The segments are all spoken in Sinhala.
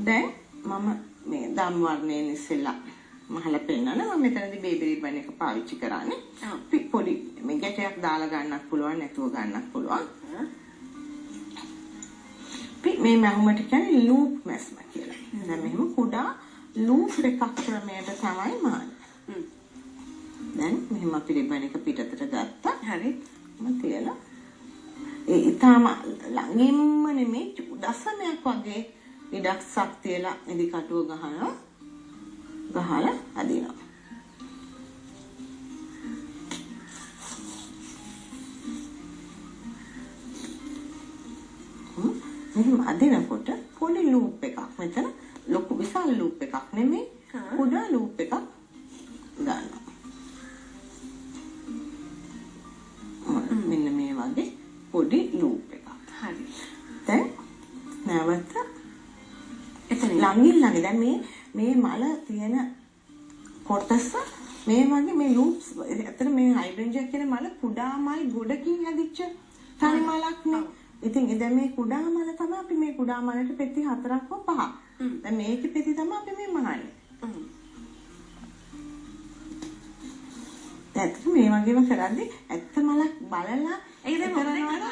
දැන් මම මේ දම් වර්ණයෙන් ඉස්සෙල්ලා මහලා පෙන්නන මම මෙතනදී බේබි රිබන් එක පාවිච්චි කරන්නේ. පොඩි මේ ගැටයක් දාලා ගන්නත් පුළුවන් නැතුව ගන්නත් පුළුවන්. මේ මහුමට කියන්නේ ලූප් මැස්ම කියලා. දැන් මෙහෙම කුඩා ලූප් එකක් ක්‍රමයට තමයි මාන්නේ. දැන් මෙහෙම අපි රිබන් එක පිටතට ගත්තා. හරි. මම තියලා ඒ ඊටම ළඟින්ම නෙමෙයි දශමයක් වගේ ඉඩක්සක් තියලා ඉදි කටුව ගහලා අදිනවා. මෙහෙම අදිනකොට පොඩි ලූප් එකක් මෙතන ලොකු විශාල ලූප් එකක් නෙමෙයි කුඩා ලූප් එකක් ගන්නවා. මෙන්න මේ වගේ පොඩි ලූප් එකක්. හරි. දැන් නැවත එතන ළඟින් දැන් මේ මල තියෙන කොටස මේ වගේ මේ ලූප්ස් ඇත්තට මේ හයිඩ්‍රන්ජියා කියන මල කුඩා මල් ගොඩකින් හැදිච්ච තනි මලක්නේ. ඉතින් දැන් මේ කුඩා මල තමයි අපි මේ කුඩා මලට පෙති 4ක් හෝ 5ක්. දැන් මේකේ පෙති තමයි අපි මේ මහන්නේ. ඇත්තට මේ වගේම කරද්දී ඇත්ත මලක් බලලා ඒක දැන්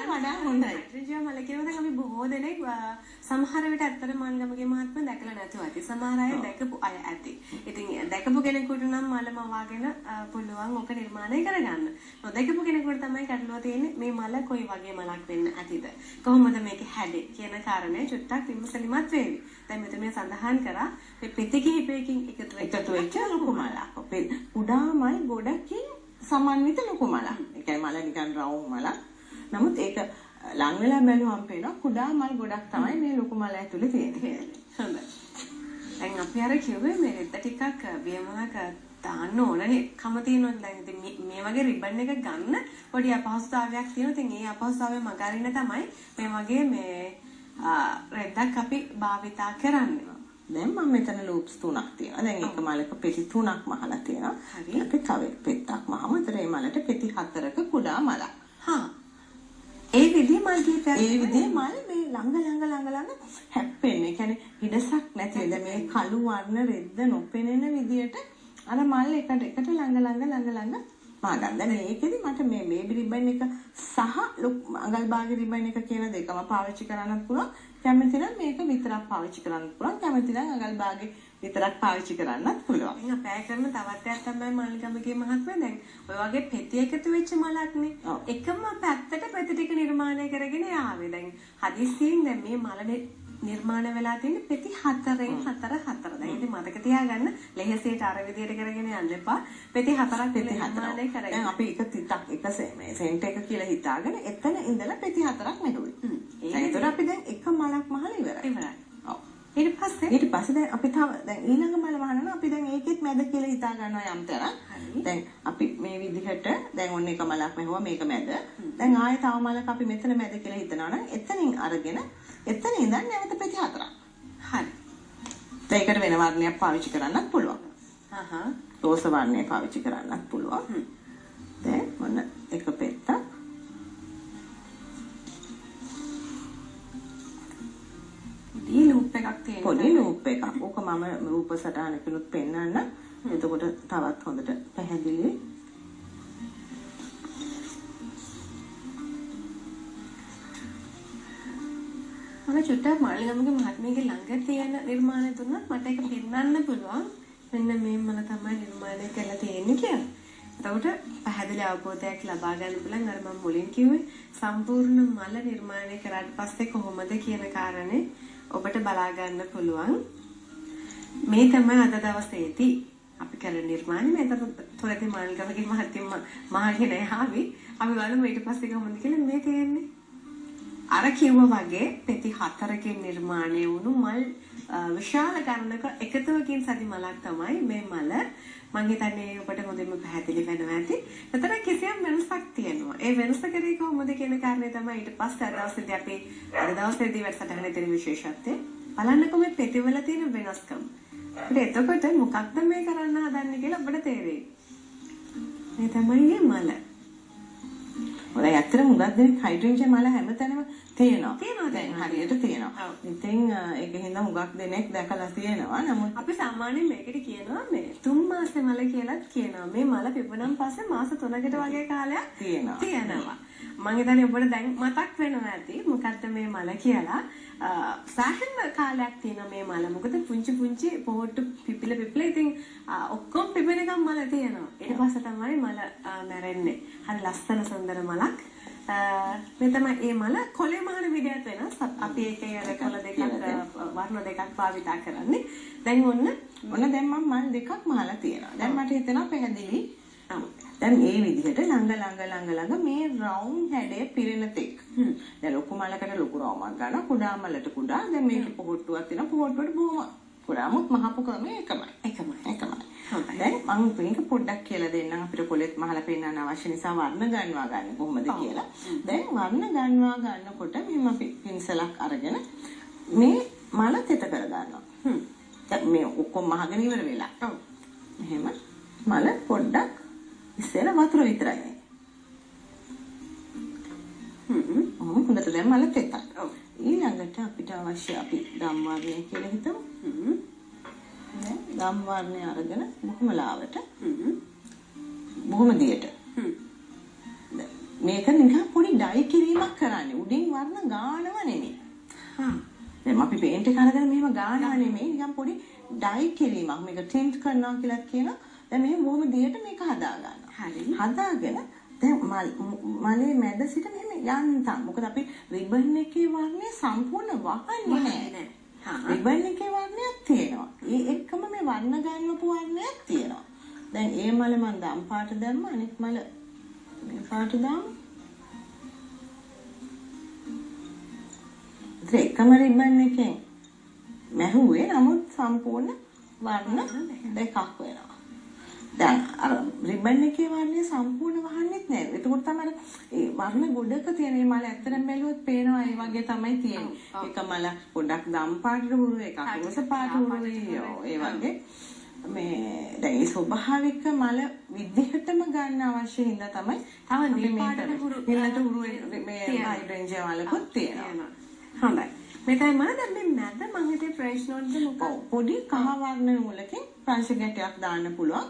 වඩා හොඳයි. හයිඩ්‍රන්ජියා මල කියනවා දැන් අපි බොහෝ දෙනෙක් සමහර විට ඇත්තට මල්ගමගේ මහත්ම දැකලා නැතුව ඇති. සමහර අය දැකපු අය ඇති. ඉතින් දැකපු කෙනෙකුට නම් මලම වාගෙන පුළුවන් ඔක නිර්මාණය කරගන්න. නොදැකපු කෙනෙකුට තමයි ගැටලුව තියෙන්නේ මේ මල කොයි වගේ මලක් වෙන්න ඇතිද? කොහොමද මේක හැදේ කියන කාරණේ චුට්ටක් විමසලිමත් වේවි. දැන් මෙතන මේ සඳහන් කරා මේ පෙති කිහිපයකින් එකතු වෙච්ච ලොකු මලක්. කුඩා මල් ගොඩකින් සමන්විත ලොකු මලක්. ඒ කියන්නේ මල නිකන් රවුම් මලක්. නමුත් ඒක ලං වෙලා බැලුවම පේනවා කුඩා මල් ගොඩක් තමයි මේ ලොකු මල ඇතුලේ තියෙන්නේ. හොඳයි. දැන් අපි අර කිව්වේ මේ රෙද්ද ටිකක් බියමනක දාන්න ඕනනේ. කම තියෙනවා දැන් ඉතින් මේ වගේ රිබන් එක ගන්න පොඩි අපහසුතාවයක් තියෙනවා. ඉතින් ඒ අපහසුතාවය මගහරින්න තමයි මේ වගේ මේ රෙද්දක් අපි භාවිතා කරන්නේ. දැන් මම මෙතන ලූප්ස් 3ක් තියෙනවා. දැන් එක මලක පෙති 3ක් මහලා තියෙනවා. හරි. අපි තව පෙත්තක් මහමු. ඒතර මේ මලට පෙති 4ක කුඩා මලක්. හා. ඒ විදිහේ මල් කීපයක් ඒ විදිහේ මල් මේ ළඟ හැප්පෙන්නේ. ඒ කියන්නේ හිඩසක් නැති වෙද මේ කළු වර්ණ රෙද්ද නොපෙනෙන විදියට අර මල් එකට ළඟ මාගන්න. දැන් මේකෙදි මට මේ බේබි රිබන් එක සහ අඟල් භාග රිබන් එක කියන දෙකම පාවිච්චි කරන්නත් පුළුවන්. කැමති නම් මේක විතරක් පාවිච්චි කරන්නත් පුළුවන්. කැමති නම් අඟල් භාගේ විතරක් පාවිච්චි කරන්නත් පුළුවන්. ඉතින් අපෑ කරන තවත් එකක් තමයි මල්ගමගේ මහත්මයා දැන් ඔය වගේ පෙති එකතු වෙච්ච මලක්නේ. එකම පැත්තට පෙති ටික නිර්මාණය කරගෙන ආවේ. දැන් හදිස්සියෙන් දැන් මේ මල නිර්මාණය වෙලා තියෙන්නේ පෙති 4න් 4. දැන් ඉතින් මතක තියාගන්න ලෙහෙසියට අර විදියට කරගෙන යන්න එපා. පෙති 4ක් නිර්මාණය කරගෙන. දැන් අපි එක තිතක් එක සෙන්ට් එක කියලා හිතාගෙන එතන ඉඳලා පෙති 4ක් මෙහෙුවේ. ඒතර අපි දැන් එක මලක් මහලා ඉවරයි. ඔව්. ඊට පස්සේ දැන් අපි තව දැන් ඊළඟ මල වහනවා අපි දැන් ඒකෙත් මැද කියලා හිතා ගන්නවා යම් තරම්. දැන් අපි මේ විදිහට දැන් ඔන්න එක මලක් මෙහුවා මේක මැද. දැන් ආයෙ තව මලක් අපි මෙතන මැද කියලා හිතනවා නම් එතනින් අරගෙන එතන ඉඳන් නැවත පෙති 4ක්. හරි. ඒකට වෙන වර්ණයක් පාවිච්චි කරන්නත් පුළුවන්. රෝස වර්ණය පාවිච්චි කරන්නත් පුළුවන්. දැන් මොන එක පෙත්තක් පොඩි ලූප් එකක්. ඕක මම රූප සටහනකිනුත් පෙන්නන්න. එතකොට තවත් හොඳට පැහැදිලි. මම චුට්ටක් මල්ගමගේ මහත්මියගේ ළඟ තියෙන නිර්මාණය දුන්නත් මට ඒක පෙන්වන්න පුළුවන්. මෙන්න මේ මල තමයි නිර්මාණය කරලා තියෙන්නේ කියලා. එතකොට පැහැදිලි අවබෝධයක් ලබා ගන්න පුළුවන්. අර මම මුලින් කිව්වේ සම්පූර්ණ මල නිර්මාණය කරාට පස්සේ කොහොමද කියන කාරණේ ඔබට බලා ගන්න පුළුවන්. මේ තමයි අද දවසේදී අපි කරන නිර්මාණය. මේ තොරදී මල්ගමගේ මහත්මිය මහගෙන ආවි. අපි බලමු ඊට පස්සේ කොහොමද කියලා මේ තියෙන්නේ. අර කිව්වා වගේ පෙති 4කින් නිර්මාණය වුණු මල් විශාල ගණනක එකතුවකින් සති මලක් තමයි මේ මල. මම හිතන්නේ ඔබට හොඳින්ම පැහැදිලි වෙනවා ඇති. එතන කිසියම් වෙනසක් තියෙනවා. ඒ වෙනස කරේ කොහොමද කියන කාරණේ තමයි ඊට පස්සේ අද දවසේදී වැඩසටහනේ තියෙන විශේෂත්වය. බලන්නකො මේ පෙතිවල තියෙන වෙනස්කම්. එතකොට මොකක්ද මේ කරන්න හදන්නේ කියලා ඔබට තේරෙයි. මේ තමයි මල. ඔය ඇත්තටම හුඟක් දෙනෙක් හයිඩ්‍රන්ජන් මල හැමතැනම තියෙනවා. දැන් හරියට තියෙනවා. ඉතින් ඒකෙන්ද හුඟක් දෙනෙක් දැකලා තියෙනවා. නමුත් අපි සාමාන්‍යයෙන් මේකට කියනවා මේ 3 මාසේ මල කියලාත් කියනවා. මේ මල පිපුණන් පස්සේ මාස 3කට වගේ කාලයක් තියෙනවා. මම හිතන්නේ ඔබට දැන් මතක් වෙනවා ඇති මොකක්ද මේ මල කියලා. සාහන කාලයක් තියෙන මේ මල. මොකද පුංචි පොහොට්ටු පිපිල ඉතින් ඔක්කොම පිපෙනකම් මල තියෙනවා. ඊට පස්සේ තමයි මල මැරෙන්නේ. හරි ලස්සන සුන්දර මලක්. මේ තමයි මේ මල කොලේ මහන විදිහට වෙනස්. අපි ඒකේ අර කොළ දෙකක් වර්ණ දෙකක් භාවිතා කරන්නේ. දැන් ඔන්න දැන් මම මල් දෙකක් මහලා තියෙනවා. දැන් මට හිතෙනවා පැහැදිලි. දැන් මේ විදිහට ළඟ මේ රවුන්ඩ් හැඩය පිරෙන තෙක්. දැන් ලොකු මලකට ලොකු රවුමක් ගන්න කුඩා මලට කුඩා. දැන් මේකේ පොහොට්ටුවක් තියෙනවා. පොහොට්ටුවට බොහොම කුඩාමුත් මහපු ක්‍රමය එකමයි. දැන් මම මේක පොඩ්ඩක් කියලා දෙන්නම් අපිට කොලෙත් මහලා පෙන්නන්න අවශ්‍ය නිසා වර්ණ ගන්නවා ගන්න කොහොමද කියලා. දැන් වර්ණ ගන්නවා ගන්නකොට මෙහෙම අපි පින්සලක් අරගෙන මේ මල තෙත කර ගන්නවා. දැන් මේ ඔක්කොම මහගෙන ඉවර වෙලා. මෙහෙම මල පොඩ්ඩක් ඉස්සෙල්ලා වතුර විතරයි නේ. හොඳට දැන් මල තෙතක්. ඊළඟට අපිට අවශ්‍ය අපි ගම් වර්ණය කියලා හිතමු. ගම් වර්ණය අරගෙන බොහොම ලාවට බොහොම දියට මේක නිකන් පොඩි ඩයි කිරීමක් කරන්නේ උඩින් වර්ණ ගානව නෙමෙයි. දැන් අපි පේන්ට් එක අරගෙන මෙහෙම ගානව නෙමෙයි නිකන් පොඩි ඩයි කිරීමක් මේක ටින්ට් කරනවා කියලා කියනවා. දැන් මෙහෙම බොහොම දියට මේක හදා ගන්නවා. හරි. හදාගෙන දැන් මලේ මැද සිට මෙහෙම යන්තම්. මොකද අපි රිබන් එකේ වර්ණය සම්පූර්ණ වහන්නේ නැහැ. රිබන් එකේ වර්ණයක් තියෙනවා. ඒ එක්කම මේ වර්ණ ගන්නපු වර්ණයක් තියෙනවා. දැන් ඒ මල මම දම් පාට දැම්ම අනිත් මල මේ පාට දාමු. ඒකම රිබන් එකෙන් මැහුවේ නමුත් සම්පූර්ණ වර්ණ දෙකක් වෙනවා. දැන් අර රිබන් එකේ වර්ණය සම්පූර්ණ වහන්නෙත් නෑ. එතකොට තමයි ඒ වර්ණ ගොඩක තියෙන මේ මල ඇත්තටම බැලුවොත් පේනවා ඒ වගේ තමයි තියෙන්නේ. එක මල පොඩක් දම් පාටට හුරු එකක් රෝස පාට හුරුයි ඒ වගේ. මේ දැන් ඒ ස්වභාවික මල විදිහටම ගන්න අවශ්‍ය හින්දා තමයි තව මේ පාටට හුරු මේ හයිඩ්‍රන්ජන් වලකුත් තියෙනවා. හොඳයි. මෙතන මම දැන් මේ මැද මම හිතේ ප්‍රශ්න වලට මොකද පොඩි කහ වර්ණ නූලකින් ප්‍රංශ ගැටයක් දාන්න පුළුවන්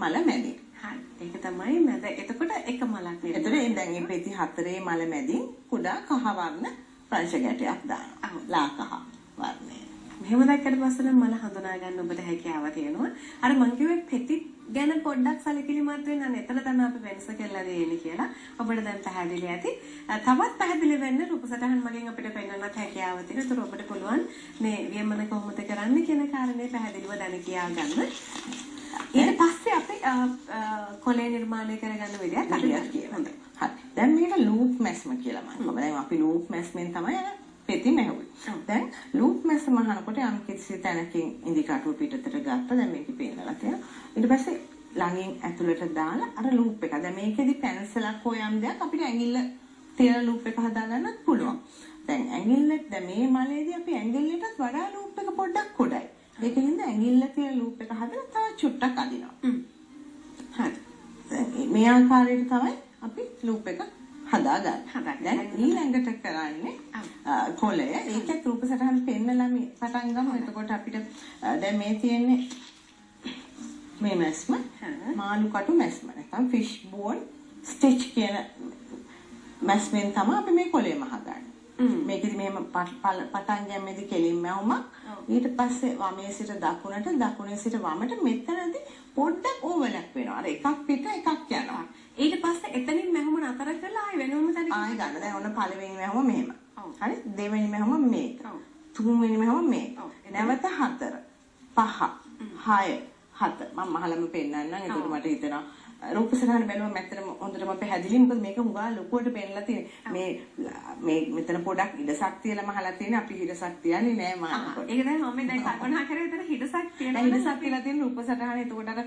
මල මැදින්. හරි. ඒක තමයි මැද. එතකොට එක මලක් නේද? එතකොට දැන් මේ පෙති හතරේ මල මැදින් කුඩා කහ වර්ණ ප්‍රංශ ගැටයක් දානවා. ලා කහ වර්ණය. මෙහෙම දැක්කට පස්සේ මල හඳුනා ගන්න ඔබට හැකියාව තියෙනවා. අර මං කිව්වේ පෙති ගැන පොඩ්ඩක් සැලකිලිමත් වෙන්න අන්න එතන තමයි අපි වෙනස කියලා දෙන්නේ කියලා. ඔබට දැන් පැහැදිලි ඇති. තවත් පැහැදිලි වෙන්න රූපසටහන් මගෙන් අපිට පෙන්වන්නත් හැකියාව තියෙනවා. ඒතර ඔබට පුළුවන් මේ වියමන කොහොමද කරන්නේ කියන කාරණේ පැහැදිලිව දැන කියා ගන්න. ඊට පස්සේ අපි කොලේ නිර්මාණය කරගන්න විදිහත් අපි කියනවා. හරි. දැන් මේක ලූප් මැස්ම කියලා මම. දැන් අපි ලූප් මැස්මෙන් තමයි පෙති මැහුවේ. දැන් ලූප් මැස්ස මහනකොට යම් කිසි තැනකින් ඉදි කටුව පිටතට ගත්තා. දැන් මේක පේනලා තියෙනවා. ඊට පස්සේ ළඟින් ඇතුළට දාලා අර ලූප් එක. දැන් මේකෙදි පැන්සලක් හෝ යම් දෙයක් අපිට ඇඟිල්ල තියෙන ලූප් එක හදා ගන්නත් පුළුවන්. දැන් ඇඟිල්ලෙත් දැන් මේ මලේදී අපි ඇඟිල්ලටත් වඩා ලූප් එක පොඩ්ඩක් කොටයි. ඒකෙන්ද ඇඟිල්ල තියෙන ලූප් එක හදලා තව චුට්ටක් අදිනවා. හරි. දැන් මේ ආකාරයට තමයි අපි ලූප් එක හදාගන්න. දැන් ඊළඟට කරන්නේ කොලය. ඒකත් රූප සටහන් පෙන්නලා මේ පටන් ගමු. එතකොට අපිට දැන් මේ තියෙන්නේ මේ මැස්ම මාළු කටු මැස්ම. නැත්නම් ෆිෂ් බෝන් ස්ටිච් කියන මැස්මෙන් තමයි අපි මේ කොලේ මහගන්නේ. මේකෙදි මෙහෙම පටන් ගැම්මේදී කෙලින්ම වුමක්. ඊට පස්සේ වමේ සිට දකුණට දකුණේ සිට වමට මෙතනදී පොඩ්ඩක් ඕවර්ලැප් වෙනවා. අර එකක් පිට එකක් යනවා. ඊට පස්සේ එතනින් මෙහෙම නතර කරලා ආයෙ වෙනම තැනක ආයෙ ගන්න. දැන් ඔන්න පළවෙනි මෙහෙම මෙහෙම. හරි? දෙවෙනි මෙහෙම මේක. තුන්වෙනි මෙහෙම මේක. නැවත 4 5 6 7 මම මහලම පෙන්නන්නම්. ඒකට මට හිතෙනවා රූප සටහන බැලුවම ඇත්තටම හොඳටම පැහැදිලි. මොකද මේක හුඟා ලොකුවට පෙන්නලා තියෙන්නේ. මේ මෙතන පොඩක් ඉඩසක් තියලා මහලා තියෙන අපි ඉඩසක් තියන්නේ නෑ මානකොට. ඒක දැන් මම දැන් කල්පනා කරේ එතන ඉඩසක් තියෙනවා. ඉඩසක් තියලා තියෙන රූප සටහන එතකොට අර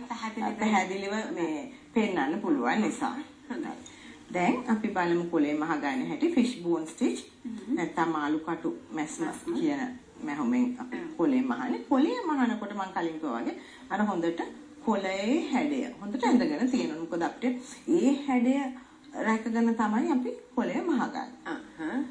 පැහැදිලිව මේ පෙන්නන්න පුළුවන් නිසා. දැන් අපි බලමු කොලේ මහ ගන්න හැටි ෆිෂ් බෝන් ස්ටිච් නැත්නම් මාළු කටු මැස්ම කියන මැහුමෙන් අපි කොලේ මහන්නේ. කොලේ මහනකොට මම කලින් කිව්වා වගේ අර හොඳට කොලේ හැඩය හොඳට ඇඳගෙන තියෙනවා. මොකද අපිට ඒ හැඩය රැකගෙන තමයි අපි කොලය මහගන්නේ.